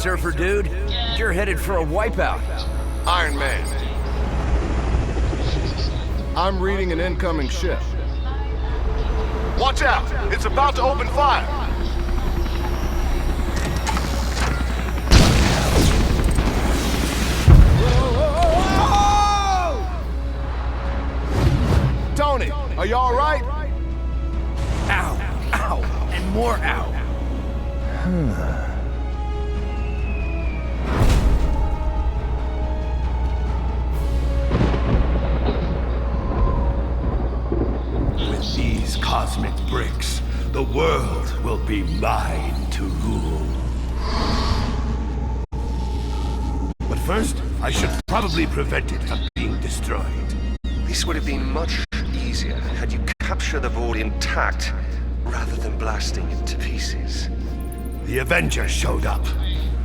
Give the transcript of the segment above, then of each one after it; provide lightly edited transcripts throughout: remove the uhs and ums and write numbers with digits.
surfer dude. You're headed for a wipeout. Iron Man. I'm reading an incoming ship. Watch out! It's about to open fire! Tony, are you all right? Ow, ow, and more ow. With these cosmic bricks, the world will be mine to rule. But first, I should probably prevent it from being destroyed. This would have been much easier had you captured the board intact, rather than blasting it to pieces. The Avengers showed up.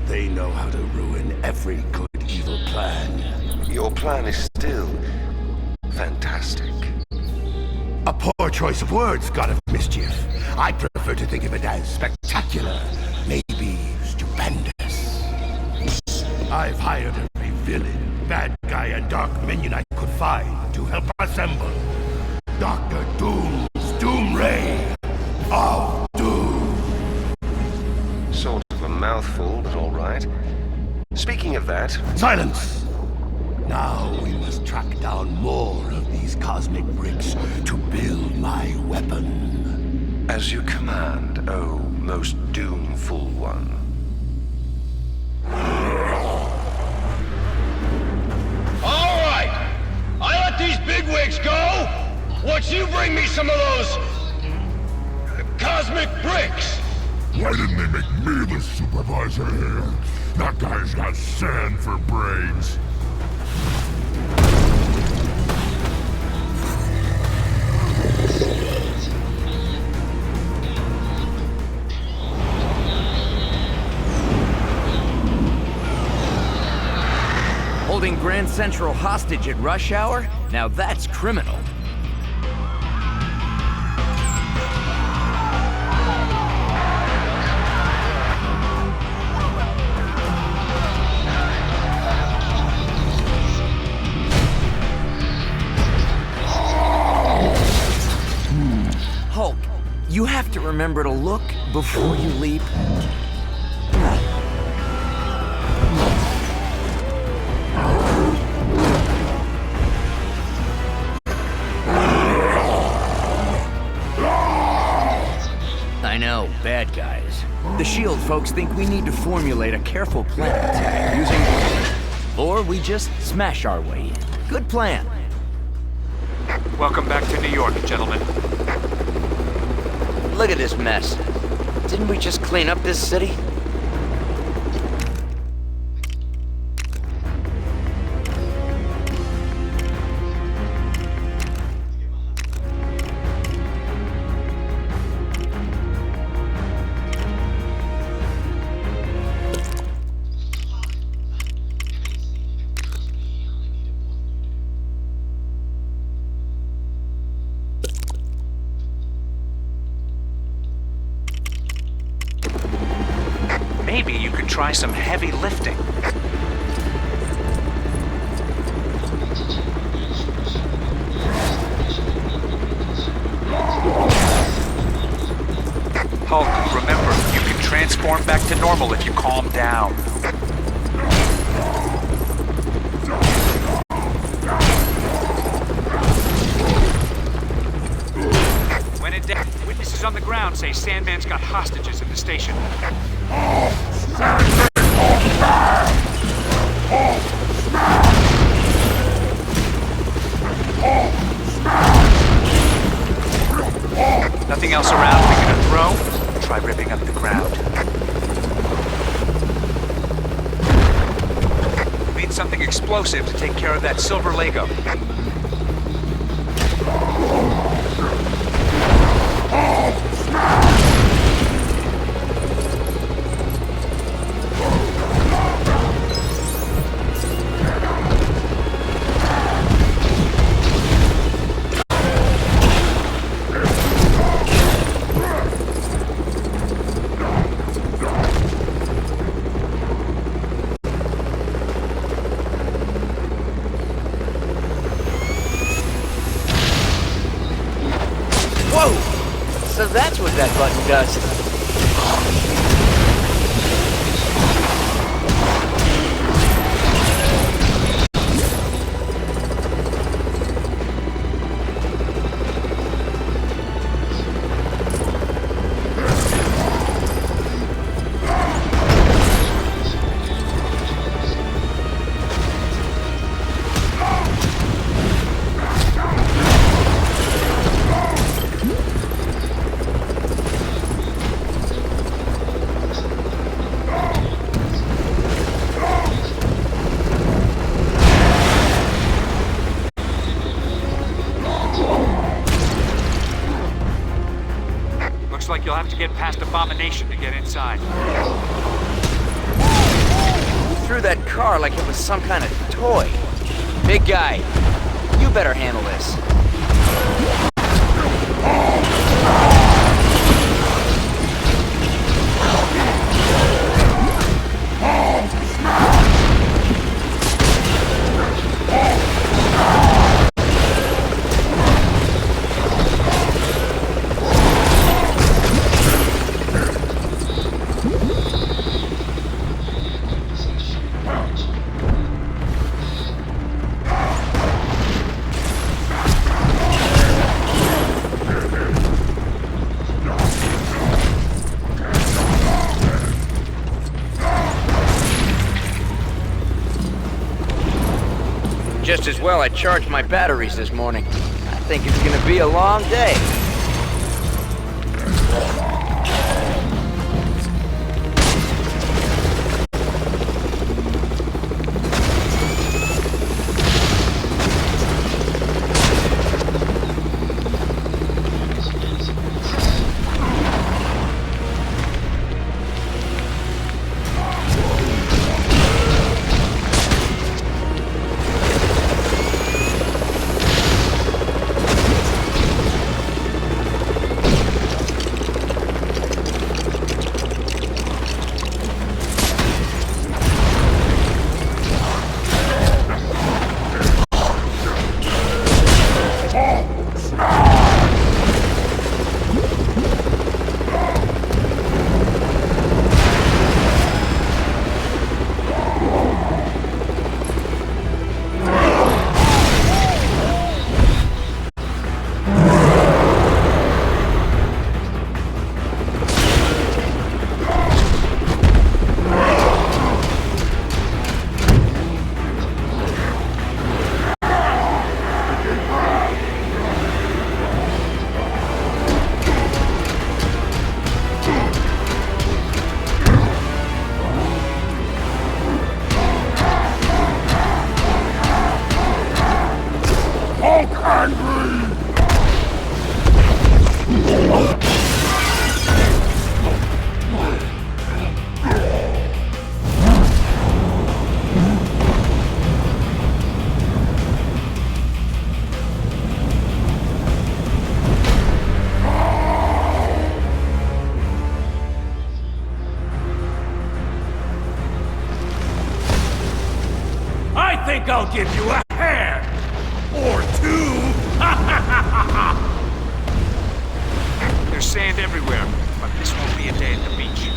They know how to ruin every good evil plan. Your plan is still fantastic. A poor choice of words, God of Mischief. I prefer to think of it as spectacular, maybe stupendous. I've hired every villain, bad guy, and dark minion I could find to help assemble Dr. Doom's Doomray of Doom. Sort of a mouthful, but all right. Speaking of that... Silence! Now we must track down more of these cosmic bricks to build my weapon. As you command, oh most doomful one. All right! I let these bigwigs go! Once you bring me some of those... cosmic bricks! Why didn't they make me the supervisor here? That guy's got sand for brains. Holding Grand Central hostage at rush hour? Now that's criminal. Hulk, you have to remember to look before you leap. I know, bad guys. The SHIELD folks think we need to formulate a careful plan of attack using... Or we just smash our way in. Good plan. Welcome back to New York, gentlemen. Look at this mess. Didn't we just clean up this city? Maybe you could try some heavy lifting. Hulk, remember, you can transform back to normal if you calm down. When in doubt, witnesses on the ground say Sandman's got hostages in the station. Nothing else around we can throw? Try ripping up the ground. Need something explosive to take care of that silver Lego. that button does. Looks like you'll have to get past Abomination to get inside. You threw that car like it was some kind of toy. Big guy, you better handle this. Just as well I charged my batteries this morning. I think it's gonna be a long day. I think I'll give you a hand! Or two! There's sand everywhere, but this won't be a day at the beach.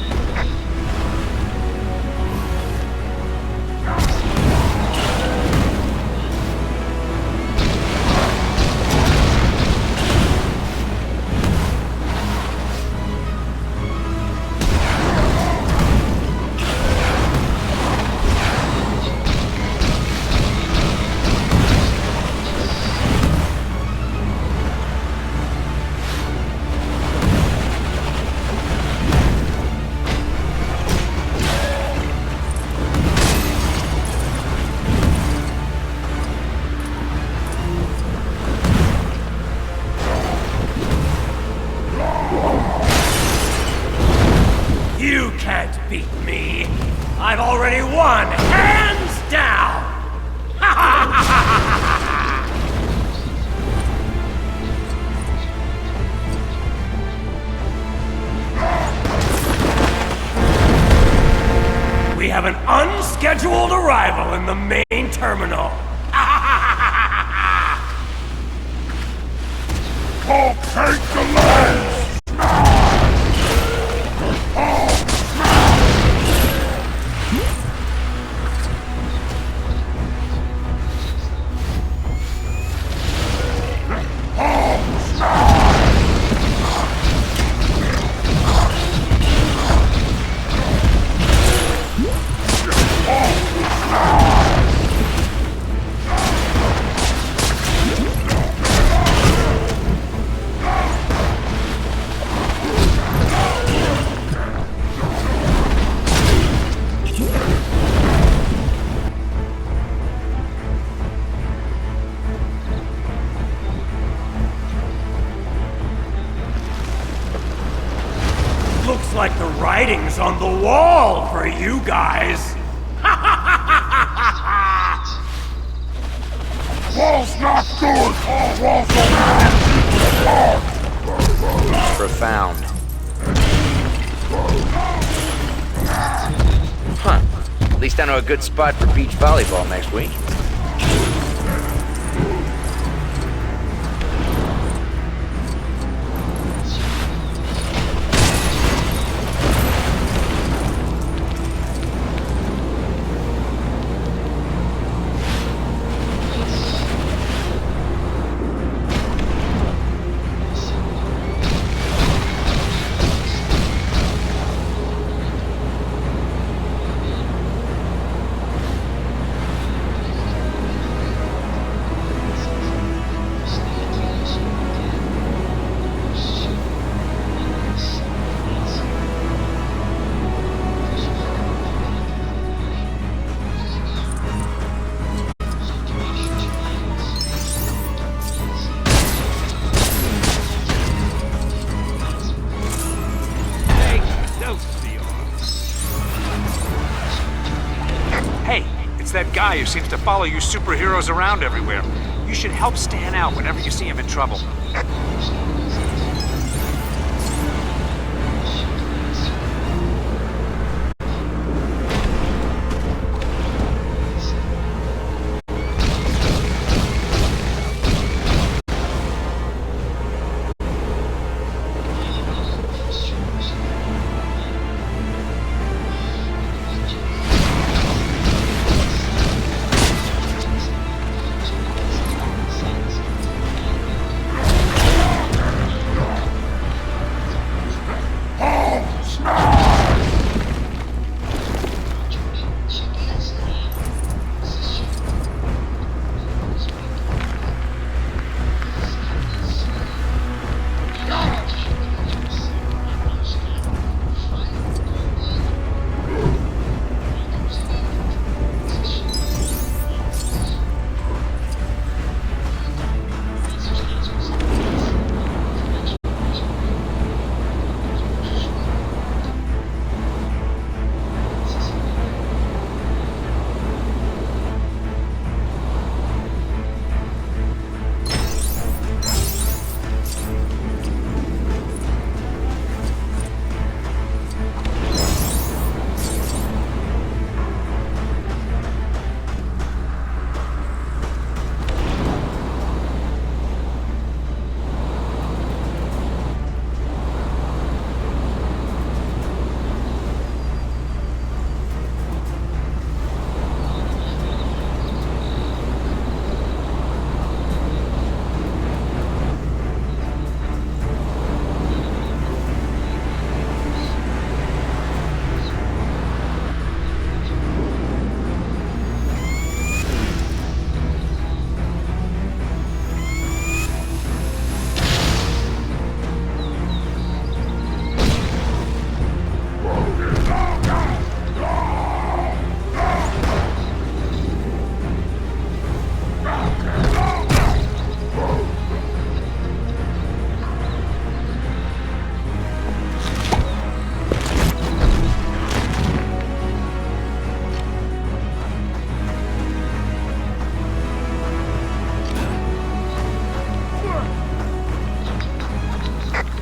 You can't beat me! I've already won, hands down! We have an unscheduled arrival in the main terminal. I'll take the legs! writing's on the wall for you guys. Wall's not good! Walls are Profound. Huh. At least I know a good spot for beach volleyball next week. Hey, it's that guy who seems to follow you superheroes around everywhere. You should help Stan out whenever you see him in trouble.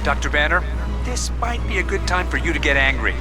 Dr. Banner, this might be a good time for you to get angry.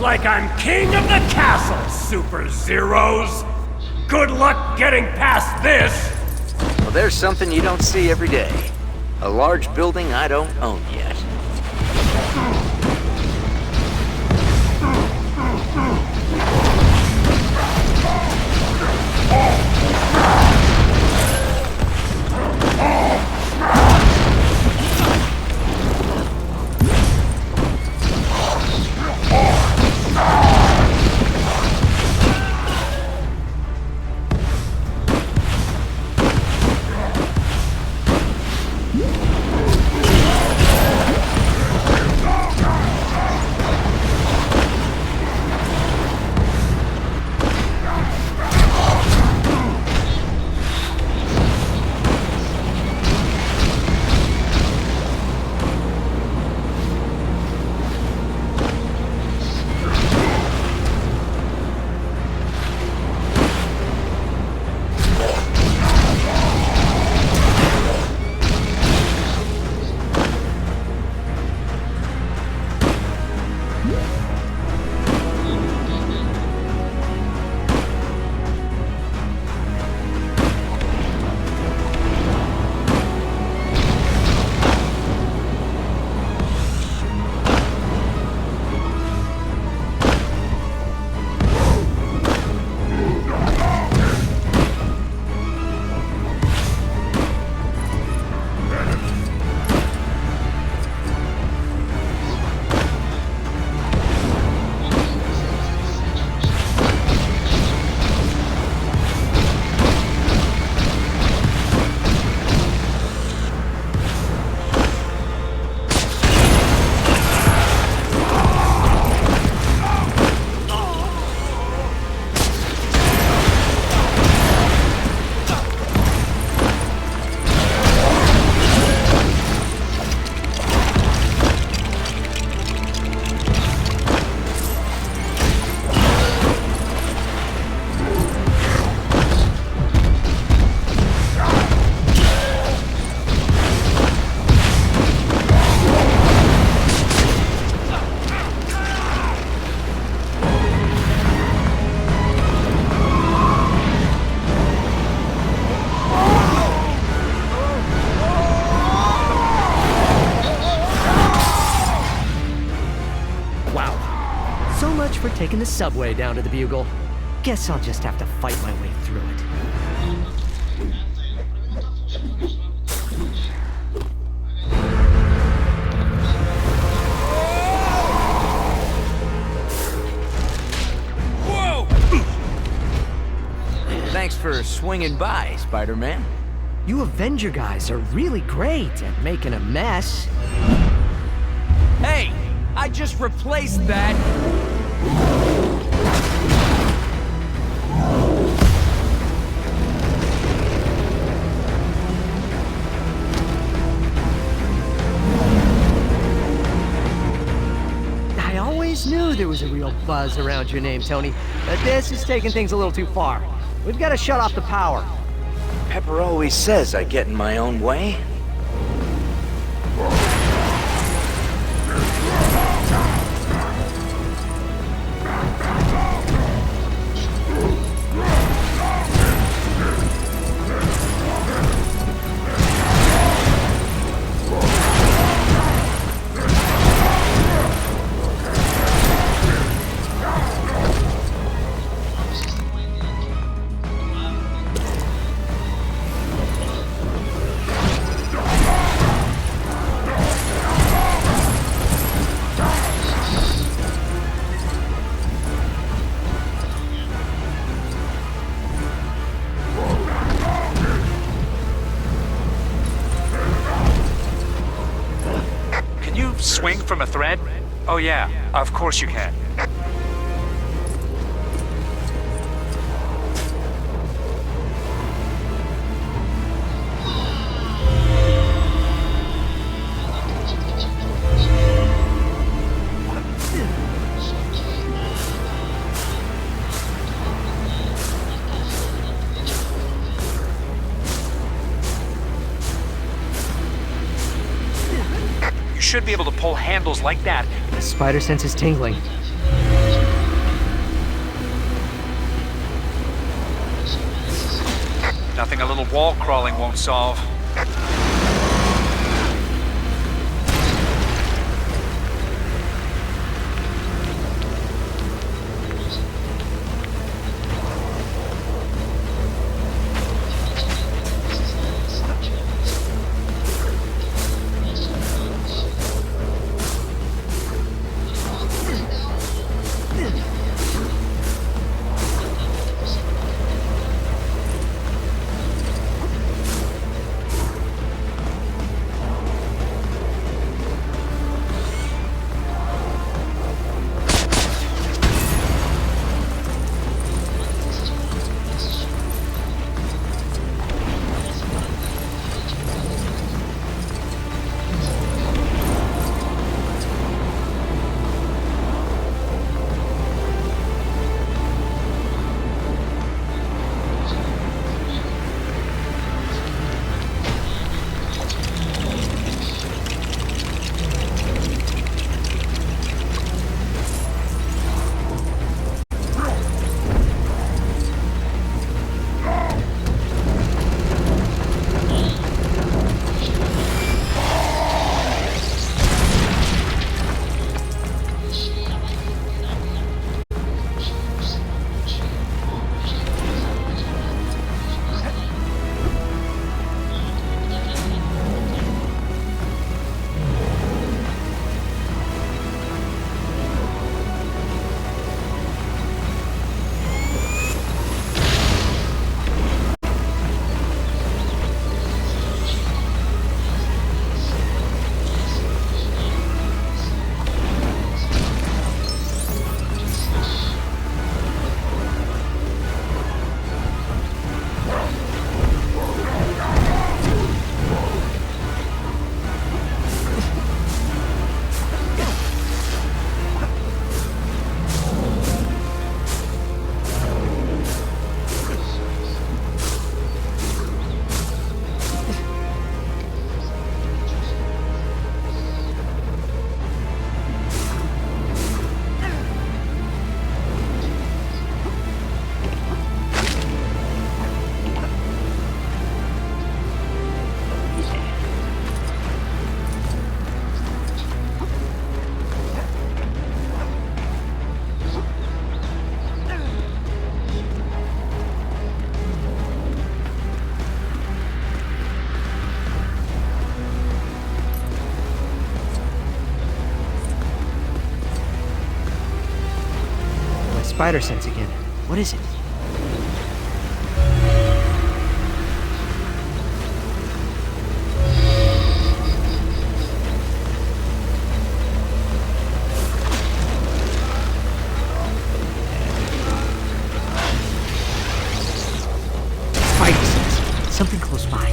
like I'm king of the castle, Super Zeros! Good luck getting past this! Well, there's something you don't see every day. A large building I don't own yet. For taking the subway down to the Bugle. Guess I'll just have to fight my way through it. Whoa! Thanks for swinging by, Spider-Man. You Avenger guys are really great at making a mess. Hey! I just replaced that! I always knew there was a real buzz around your name, Tony, but this is taking things a little too far. We've got to shut off the power. Pepper always says I get in my own way. Swing from a thread? Oh yeah, of course you can. You should be able to pull handles like that. The spider sense is tingling. Nothing a little wall crawling won't solve. Spider sense again. What is it? Spider sense. Something close by.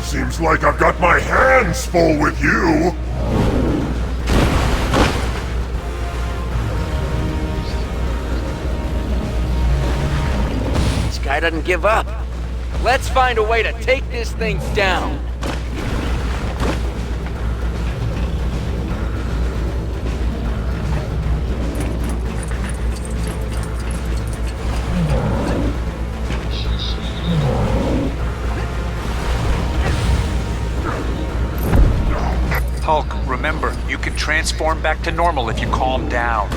Seems like I've got my hands full with you. This guy doesn't give up. Let's find a way to take this thing down. Hulk, remember, you can transform back to normal if you calm down.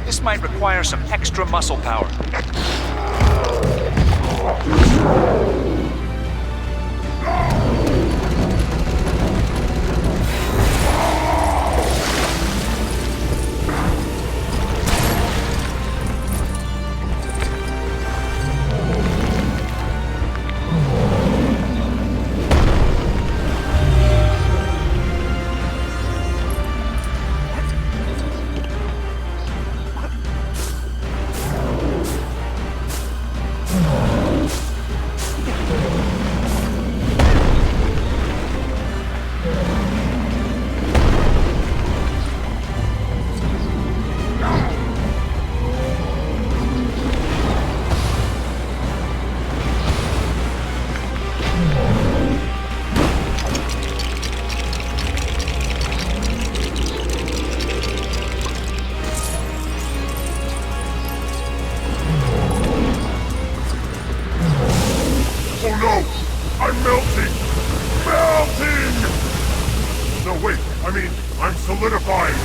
This might require some extra muscle power. melting! No, wait, I mean, I'm solidifying!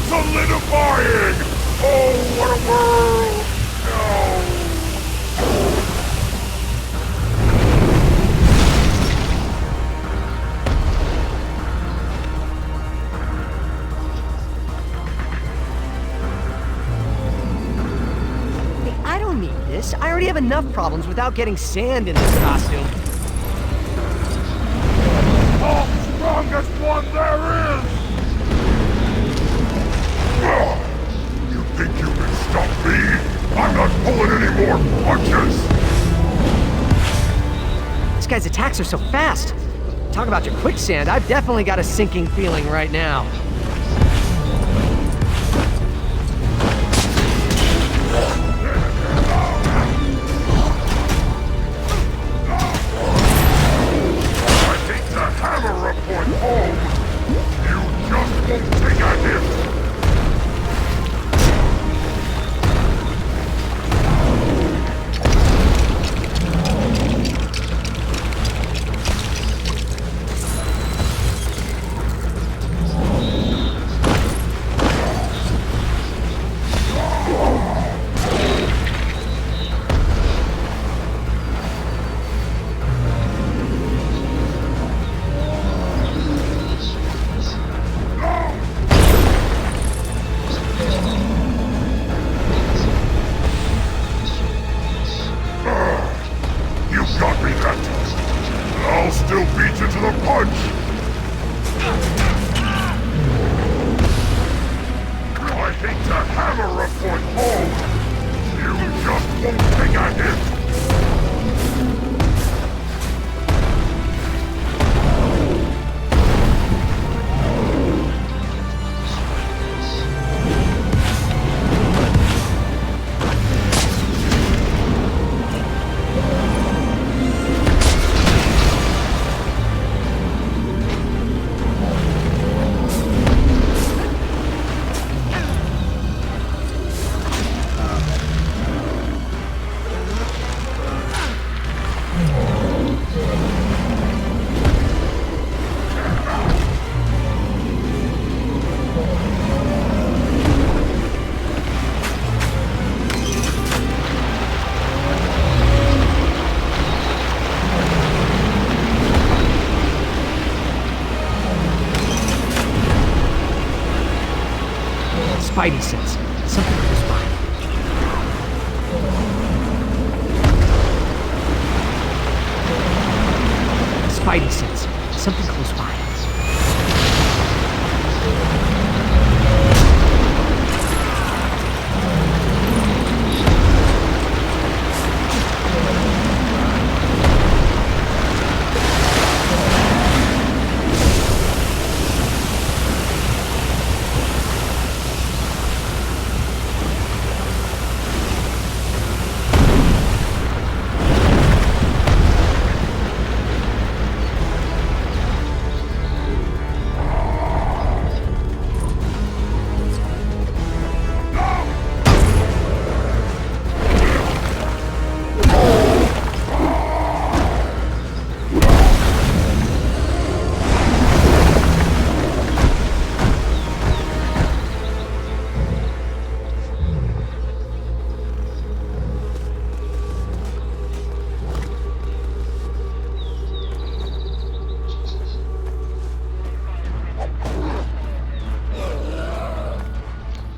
Solidifying! Oh, what a world! No! Hey, I don't need this. I already have enough problems without getting sand in this costume. Oh, strongest one there is! You think you can stop me? I'm not pulling any more punches! This guy's attacks are so fast. Talk about your quicksand. I've definitely got a sinking feeling right now. I think the hammer report home! You just won't take a hit! You got me that time. I'll still beat you to the punch! I hate to hammer report home! You just won't take a hit! Spidey sense. Something close by. Spidey sense. Something close by.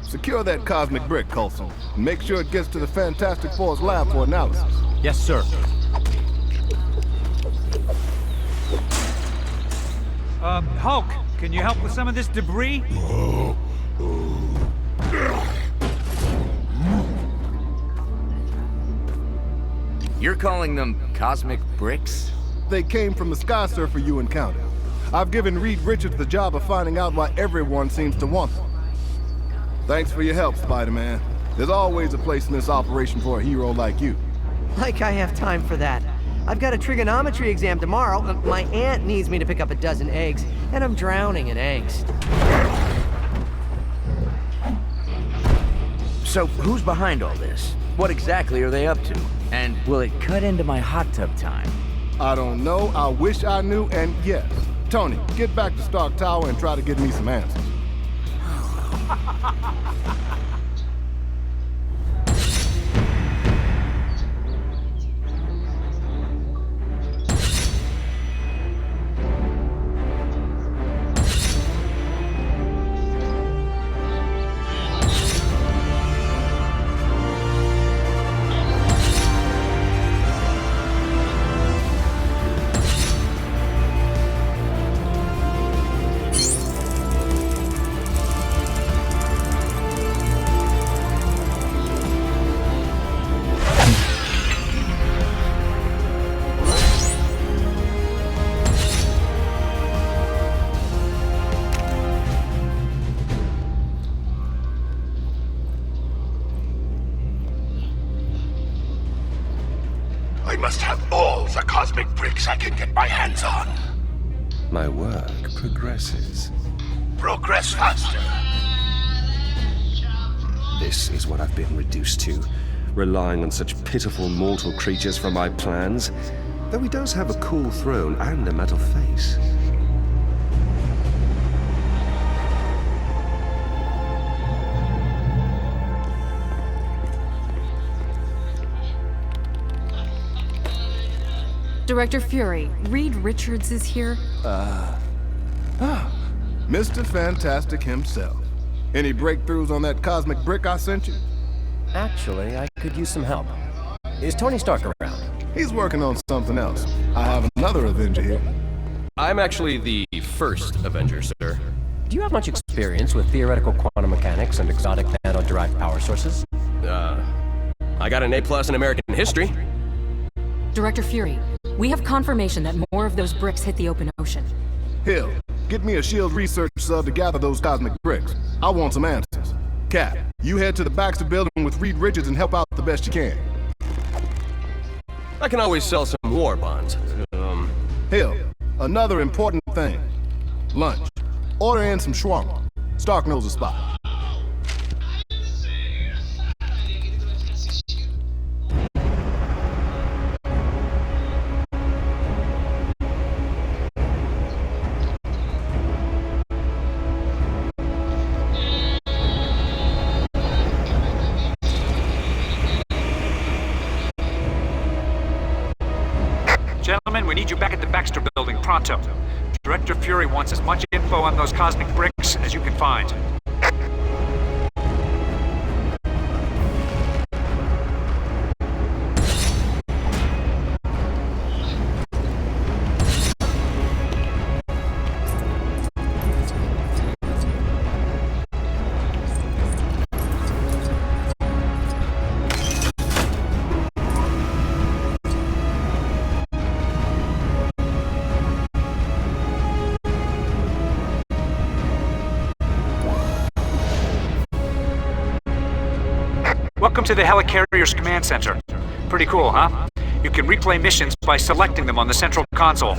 Secure that cosmic brick, Coulson. And make sure it gets to the Fantastic Four's lab for analysis. Yes, sir. Hulk, can you help with some of this debris? You're calling them cosmic bricks? They came from the Sky Surfer you encountered. I've given Reed Richards the job of finding out why everyone seems to want them. Thanks for your help, Spider-Man. There's always a place in this operation for a hero like you. Like I have time for that. I've got a trigonometry exam tomorrow. My aunt needs me to pick up a dozen eggs, and I'm drowning in eggs. So, who's behind all this? What exactly are they up to? And will it cut into my hot tub time? I don't know, I wish I knew, and yes, Tony, get back to Stark Tower and try to get me some answers. I must have all the cosmic bricks I can get my hands on. My work progresses. Progress faster. This is what I've been reduced to, relying on such pitiful mortal creatures for my plans. Though he does have a cool throne and a metal face. Director Fury, Reed Richards is here. Mr. Fantastic himself. Any breakthroughs on that cosmic brick I sent you? Actually, I could use some help. Is Tony Stark around? He's working on something else. I have another Avenger here. I'm actually the first Avenger, sir. Do you have much experience with theoretical quantum mechanics and exotic nano-derived power sources? I got an A+ in American history. Director Fury, we have confirmation that more of those bricks hit the open ocean. Hill, get me a SHIELD research sub to gather those cosmic bricks. I want some answers. Cap, you head to the Baxter building with Reed Richards and help out the best you can. I can always sell some war bonds. Hill, another important thing. Lunch. Order in some shawarma. Stark knows a spot. Gentlemen, we need you back at the Baxter building pronto. Director Fury wants as much info on those cosmic bricks as you can find. Welcome to the Helicarrier's command center. Pretty cool, huh? You can replay missions by selecting them on the central console.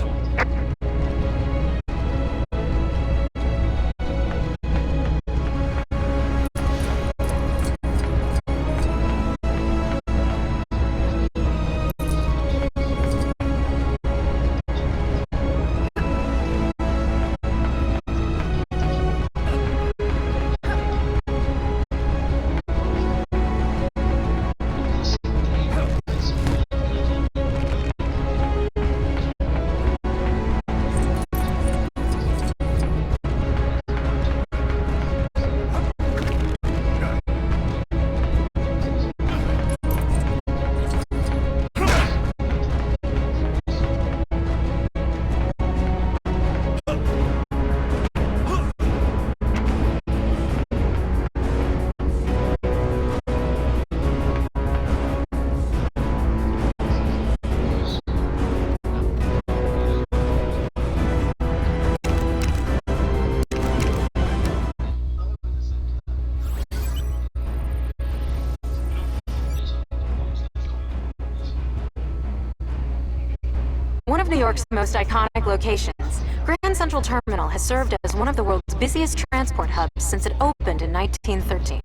One of New York's most iconic locations, Grand Central Terminal has served as one of the world's busiest transport hubs since it opened in 1913.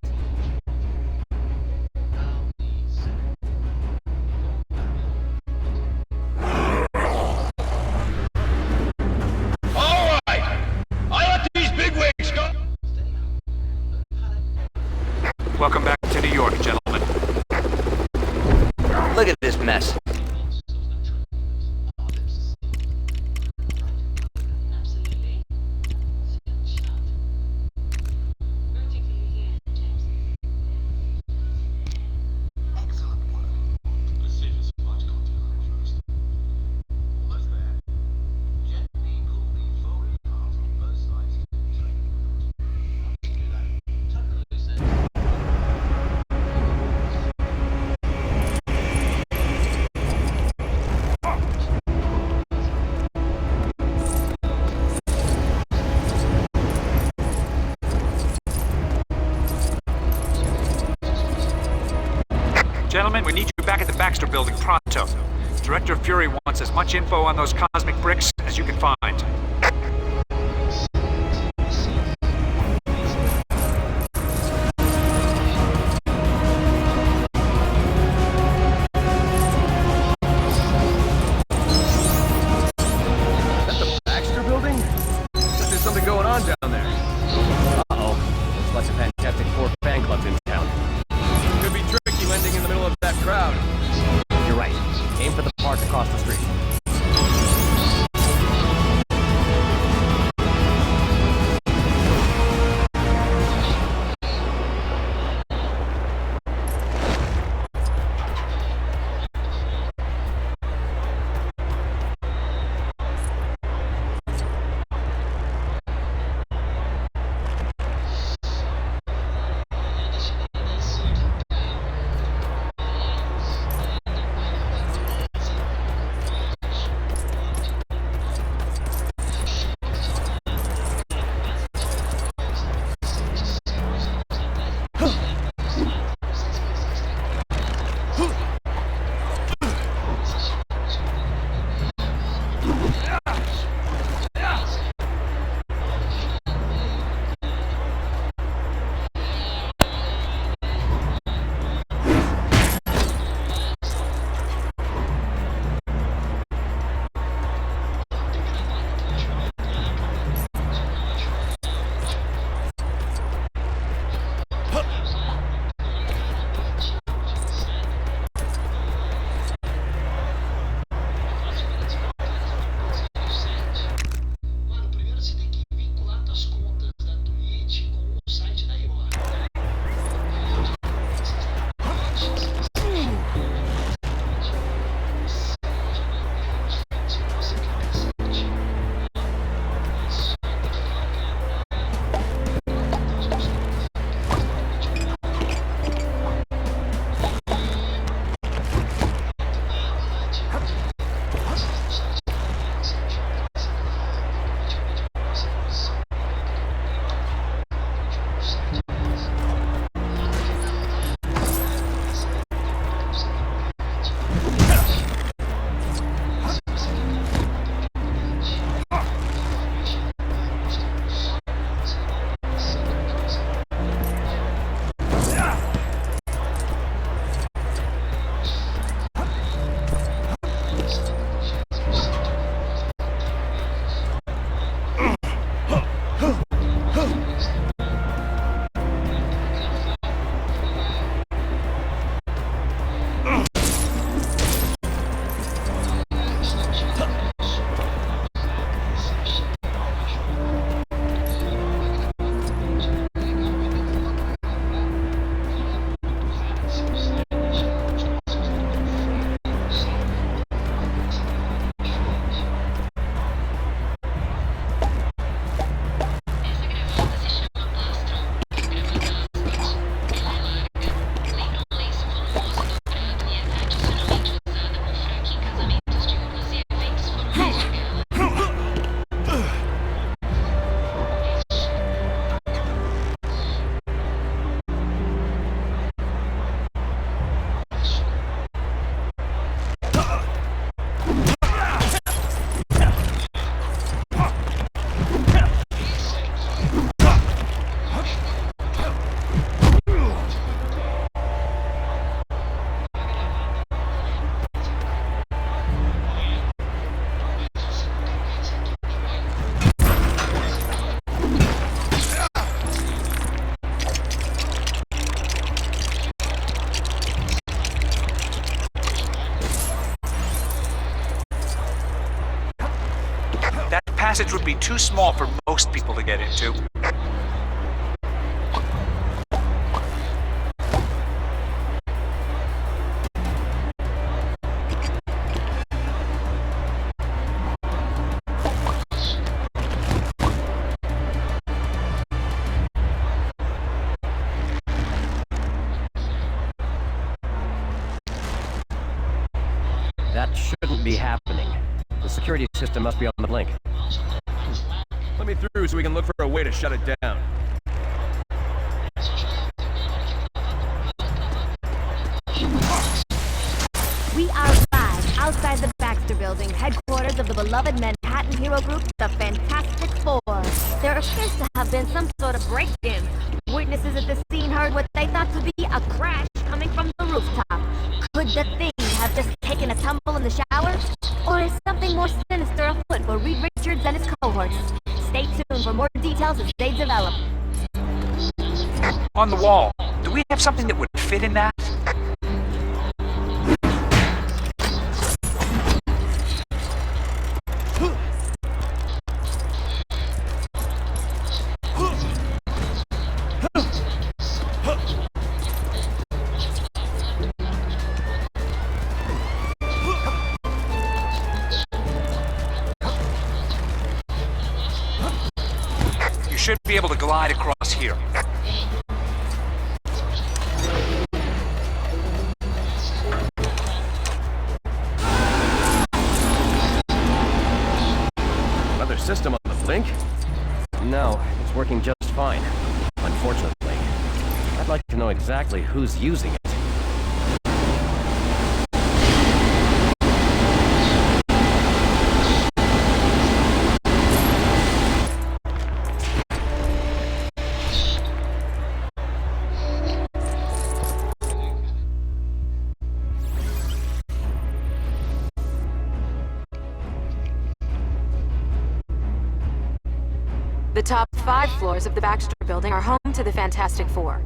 All Welcome back to New York, gentlemen. Look at this mess. Gentlemen, we need you back at the Baxter Building pronto. Director Fury wants as much info on those cosmic bricks as you can find. Baxter Building? There's something going on down there. Uh-oh. Looks like the Fantastic Four fan club's in town. Could be tricky landing in the middle of that crowd. You're right. Aim for the park across the street. passage would be too small for most people to get into. That shouldn't be happening. The security system must be on the blink. Let me through so we can look for a way to shut it down. We are live outside the Baxter Building, headquarters of the beloved Manhattan hero group, the Fantastic Four. There appears to have been some sort of break-in. Witnesses at the scene heard what they thought to be a crash coming from the rooftop. Could the thing have just taken a tumble in the shower? Or is something more sinister afoot for Reed Richards and his cohorts? Stay tuned for more details as they develop. On the wall, do we have something that would fit in that? Should be able to glide across here. Another system on the blink? No, it's working just fine. Unfortunately. I'd like to know exactly who's using it. The top 5 floors of the Baxter Building are home to the Fantastic Four.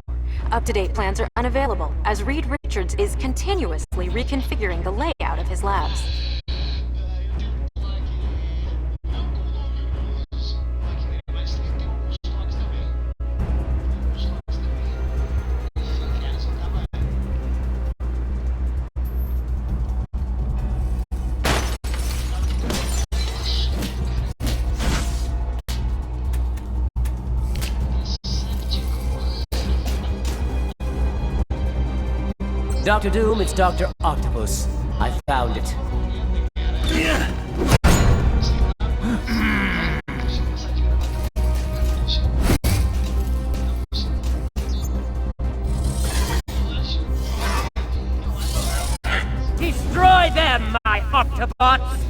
Up-to-date plans are unavailable, as Reed Richards is continuously reconfiguring the layout of his labs. Dr. Doom, it's Dr. Octopus. I found it. Destroy them, my Octobots!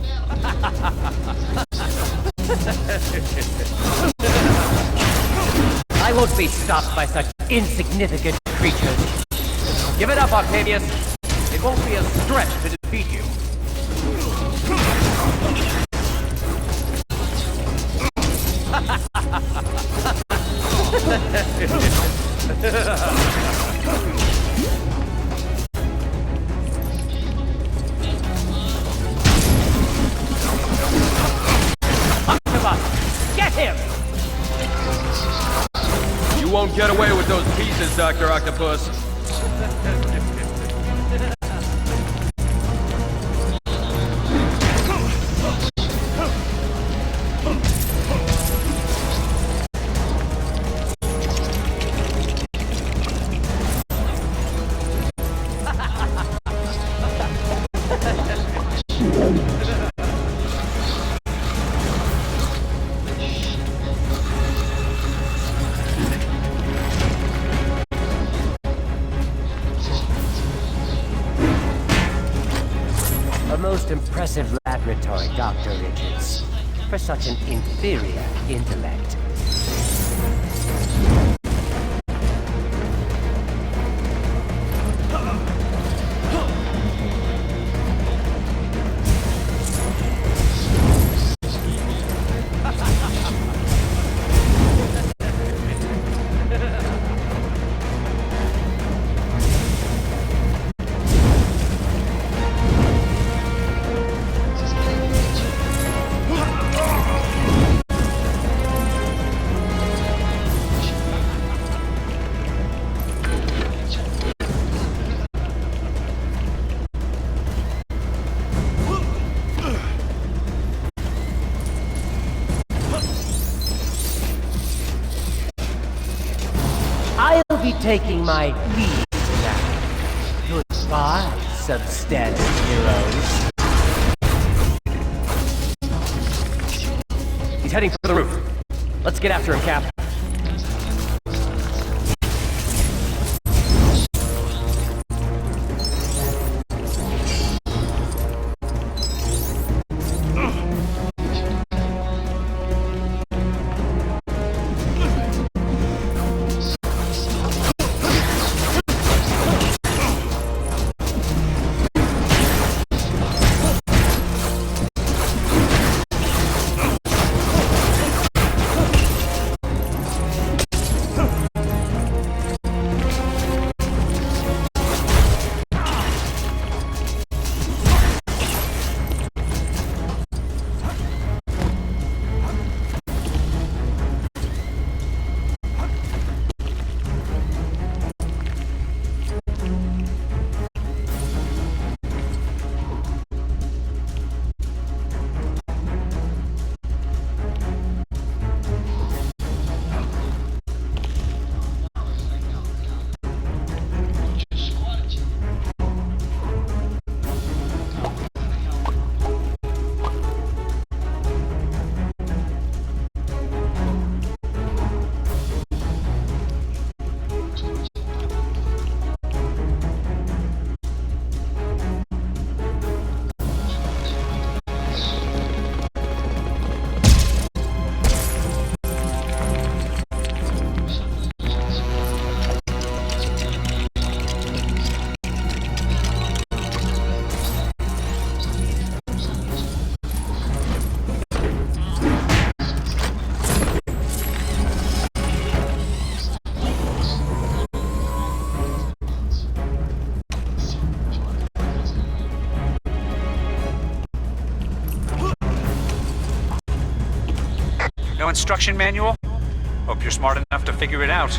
I won't be stopped by such insignificant creatures. Give it up, Octavius. It won't be a stretch to defeat you. Octobot, get him! You won't get away with those pieces, Dr. Octopus. A most impressive laboratory, Dr. Richards, for such an inferior intellect. taking my leave now. Goodbye, substandard heroes. He's heading for the roof. Let's get after him, Cap. No instruction manual? Hope you're smart enough to figure it out.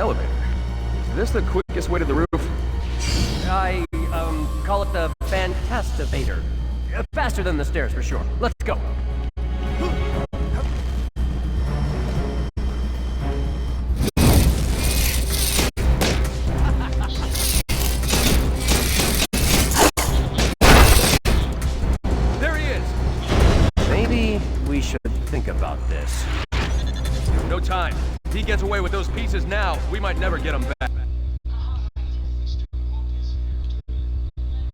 elevator. Is this the quickest way to the roof? I, call it the Fantastivator. Faster than the stairs, for sure. Let's go. There he is! Maybe we should think about this. No time. If he gets away with those pieces now, we might never get him back.